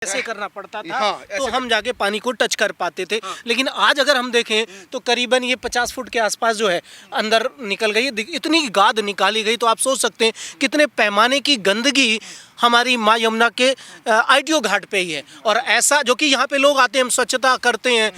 ऐसे करना पड़ता था। हाँ, तो हम जाके पानी को टच कर पाते थे। लेकिन आज अगर हम देखें तो करीबन ये 50 फुट के आसपास जो है अंदर निकल गई, इतनी गाद निकाली गई। तो आप सोच सकते हैं कितने पैमाने की गंदगी हमारी माँ यमुना के आईटीओ घाट पे ही है। और ऐसा जो कि यहाँ पे लोग आते हैं, हम स्वच्छता करते हैं,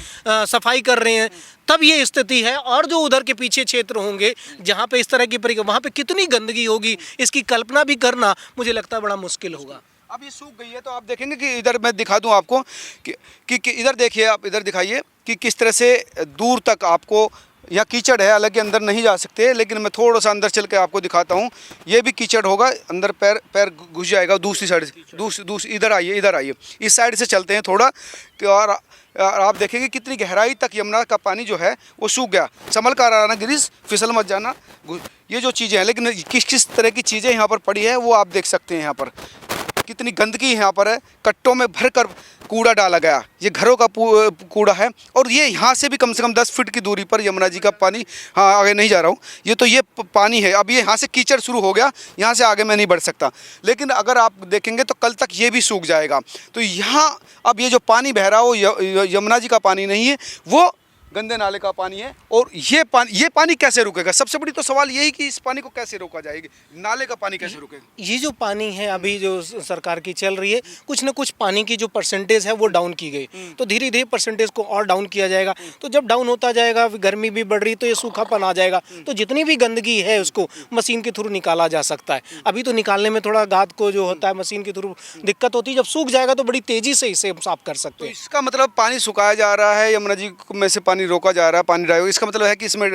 सफाई कर रहे हैं, तब ये स्थिति है। और जो उधर के पीछे क्षेत्र होंगे जहाँ पे इस तरह की वहाँ पे कितनी गंदगी होगी, इसकी कल्पना भी करना मुझे लगता है बड़ा मुश्किल होगा। अब ये सूख गई है तो आप देखेंगे कि इधर मैं दिखा दूं आपको कि इधर देखिए, आप इधर दिखाइए कि किस तरह से दूर तक आपको यहाँ कीचड़ है। हालांकि अंदर नहीं जा सकते, लेकिन मैं थोड़ा सा अंदर चल के आपको दिखाता हूँ। ये भी कीचड़ होगा, अंदर पैर घुस जाएगा। दूसरी साइड से दूसरी इधर आइए, इस साइड से चलते हैं थोड़ा और आप देखेंगे कितनी गहराई तक यमुना का पानी जो है वो सूख गया। संभल कर आना गिरीश, फिसल मत जाना। ये जो चीज़ें हैं, लेकिन किस तरह की चीज़ें यहाँ पर पड़ी है वो आप देख सकते हैं। यहाँ पर कितनी गंदगी यहाँ पर है, कट्टों में भरकर कूड़ा डाला गया। ये घरों का कूड़ा है। और ये यहाँ से भी कम से कम 10 फीट की दूरी पर यमुना जी का पानी, हाँ आगे नहीं जा रहा हूँ, ये पानी है। अब ये यहाँ से कीचड़ शुरू हो गया, यहाँ से आगे मैं नहीं बढ़ सकता। लेकिन अगर आप देखेंगे तो कल तक ये भी सूख जाएगा। तो यहाँ अब ये जो पानी बह रहा है वो यमुना जी का पानी नहीं है, वो गंदे नाले का पानी है। और ये पानी कैसे रुकेगा? सबसे बड़ी तो सवाल यही कि इस पानी को कैसे रोका जाएगा, नाले का पानी कैसे रुकेगा? ये जो पानी है अभी जो सरकार की चल रही है, कुछ न कुछ पानी की जो परसेंटेज है वो डाउन की गई। तो धीरे धीरे परसेंटेज को और डाउन किया जाएगा। तो जब डाउन होता जाएगा, गर्मी भी बढ़ रही, तो ये सूखापन आ जाएगा। तो जितनी भी गंदगी है उसको मशीन के थ्रू निकाला जा सकता है। अभी तो निकालने में थोड़ा गाद को जो होता है मशीन के थ्रू दिक्कत होती है। जब सूख जाएगा तो बड़ी तेजी से इसे हम साफ कर सकते हैं। इसका मतलब पानी सुखाया जा रहा है, यमुना जी में से पानी रोका जा रहा है, पानी ड्राइव। इसका मतलब है कि इसमें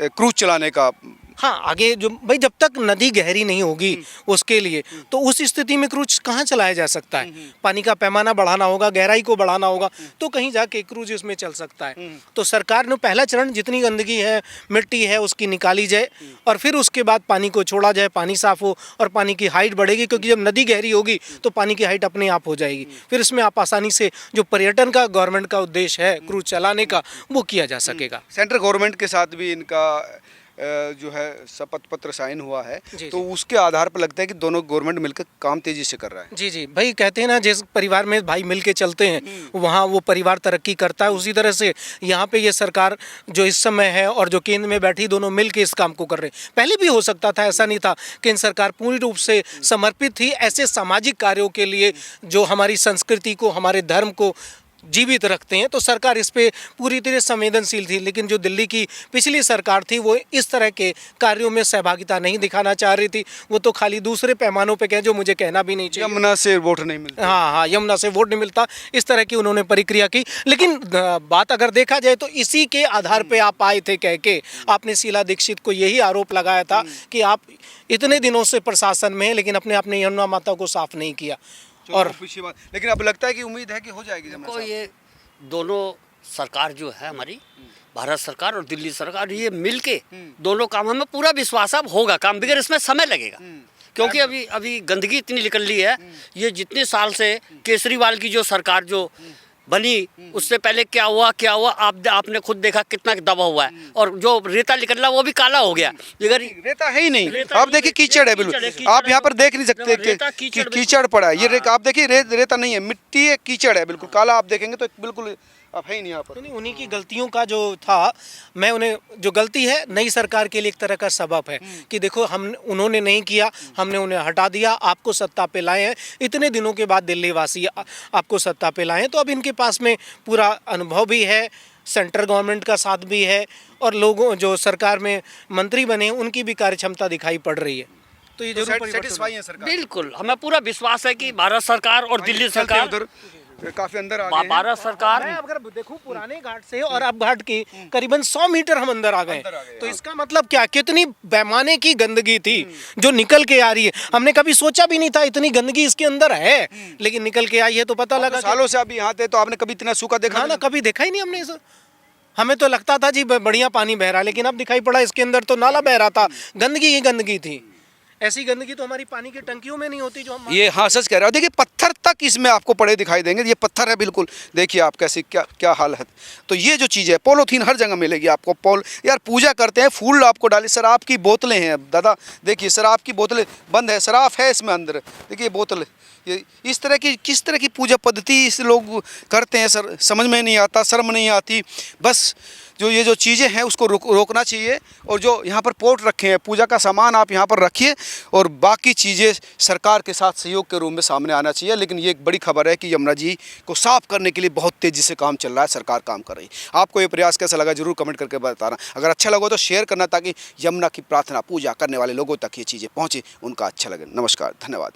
क्रूज चलाने का, हाँ, आगे जो भाई जब तक नदी गहरी नहीं होगी उसके लिए, तो उस स्थिति में क्रूज कहाँ चलाया जा सकता है? पानी का पैमाना बढ़ाना होगा, गहराई को बढ़ाना होगा, तो कहीं जाके क्रूज इसमें चल सकता है। तो सरकार ने पहला चरण जितनी गंदगी है, मिट्टी है, उसकी निकाली जाए और फिर उसके बाद पानी को छोड़ा जाए, पानी साफ हो और पानी की हाइट बढ़ेगी। क्योंकि जब नदी गहरी होगी तो पानी की हाइट अपने आप हो जाएगी। फिर इसमें आप आसानी से जो पर्यटन का गवर्नमेंट का उद्देश्य है क्रूज चलाने का, वो किया जा सकेगा। सेंट्रल गवर्नमेंट के साथ भी इनका जो है शपथ पत्र साइन हुआ है। तो उसके आधार पर लगता है कि दोनों गवर्नमेंट मिलकर काम तेजी से कर रहा है। जी भाई, कहते हैं ना, जिस परिवार में भाई मिलके चलते हैं वहाँ वो परिवार तरक्की करता है। उसी तरह से यहाँ पे ये सरकार जो इस समय है और जो केंद्र में बैठी, दोनों मिलके इस काम को कर रहे हैं। पहले भी हो सकता था, ऐसा नहीं था। केंद्र सरकार पूरी रूप से समर्पित थी ऐसे सामाजिक कार्यों के लिए जो हमारी संस्कृति को, हमारे धर्म को जीवित रखते हैं। तो सरकार इस पे पूरी तरह संवेदनशील थी। लेकिन जो दिल्ली की पिछली सरकार थी वो इस तरह के कार्यों में सहभागिता नहीं दिखाना चाह रही थी। वो तो खाली दूसरे पैमानों पे कहें, जो मुझे कहना भी नहीं चाहिए, यमुना से वोट नहीं मिलता। हाँ, यमुना से वोट नहीं मिलता, इस तरह की उन्होंने प्रक्रिया की। लेकिन बात अगर देखा जाए तो इसी के आधार पे आप आए थे कह के, आपने शीला दीक्षित को यही आरोप लगाया था कि आप इतने दिनों से प्रशासन में हैं लेकिन अपने यमुना माता को साफ नहीं किया। और लेकिन अब लगता है कि उम्मीद है कि हो जाएगी। देखो, ये दोनों सरकार जो है हमारी, भारत सरकार और दिल्ली सरकार, ये मिलके दोनों कामों में पूरा विश्वास अब होगा काम, बगैर इसमें समय लगेगा। क्योंकि अभी गंदगी इतनी निकल रही है। ये जितने साल से केजरीवाल की जो सरकार जो बनी, उससे पहले क्या हुआ आपने खुद देखा कितना दबा हुआ है। और जो रेता निकल रहा वो भी काला हो गया। अगर रेता है ही नहीं, आप देखिए कीचड़ है बिल्कुल। आप यहाँ पर देख नहीं सकते कि कीचड़ पड़ा है। ये आप देखिए रेता नहीं है, मिट्टी है, कीचड़ है, बिल्कुल काला। आप देखेंगे तो बिल्कुल अब है ही नहीं यहाँ पर। नहीं, उन्हीं की गलतियों का जो था, मैं उन्हें जो गलती है नई सरकार के लिए एक तरह का सबब है कि देखो उन्होंने नहीं किया, हमने उन्हें हटा दिया, आपको सत्ता पे लाए हैं। इतने दिनों के बाद दिल्ली वासी आपको सत्ता पे लाए हैं। तो अब इनके पास में पूरा अनुभव भी है, सेंट्रल गवर्नमेंट का साथ भी है और लोगों जो सरकार में मंत्री बने उनकी भी कार्य क्षमता दिखाई पड़ रही है। तो ये जरूर सेटिस्फाई है सरकार। बिल्कुल, हमें पूरा विश्वास है कि भारत सरकार और दिल्ली सरकार काफी अंदर आ गए। भारत सरकार, अगर देखो पुराने घाट से और अब घाट की करीबन 100 मीटर हम अंदर आ गए। तो इसका मतलब क्या, कितनी पैमाने की गंदगी थी जो निकल के आ रही है। हमने कभी सोचा भी नहीं था इतनी गंदगी इसके अंदर है, लेकिन निकल के आई है तो पता लगा। सालों से अभी यहाँ थे तो आपने कभी इतना सूखा देखा? ना, कभी देखा ही नहीं हमने इसे। हमें तो लगता था जी बढ़िया पानी बह रहा है, लेकिन अब दिखाई पड़ा इसके अंदर तो नाला बह रहा था, गंदगी ही गंदगी थी। ऐसी गंदगी तो हमारी पानी की टंकियों में नहीं होती जो हम। ये हाँ सच कह रहा हूँ। देखिए पत्थर तक इसमें आपको पड़े दिखाई देंगे। ये पत्थर है बिल्कुल, देखिए आप कैसे क्या हाल है। तो ये जो चीज़ है, पॉलीथीन हर जगह मिलेगी आपको। यार पूजा करते हैं, फूल आपको डाले, शराब की बोतलें हैं दादा, देखिए शराब की बोतलें बंद है, शराब है इसमें अंदर, देखिए बोतल, इस तरह की किस तरह की पूजा पद्धति इस लोग करते हैं सर, समझ में नहीं आता, शर्म नहीं आती। बस जो ये जो चीज़ें हैं उसको रोकना चाहिए। और जो यहाँ पर पोट रखे हैं, पूजा का सामान आप यहाँ पर रखिए और बाकी चीज़ें सरकार के साथ सहयोग के रूप में सामने आना चाहिए। लेकिन ये एक बड़ी खबर है कि यमुना जी को साफ करने के लिए बहुत तेज़ी से काम चल रहा है, सरकार काम कर रही है। आपको ये प्रयास कैसा लगा जरूर कमेंट करके बताना। अगर अच्छा लगा तो शेयर करना ताकि यमुना की प्रार्थना पूजा करने वाले लोगों तक ये चीज़ें पहुँचे, उनका अच्छा लगे। नमस्कार, धन्यवाद।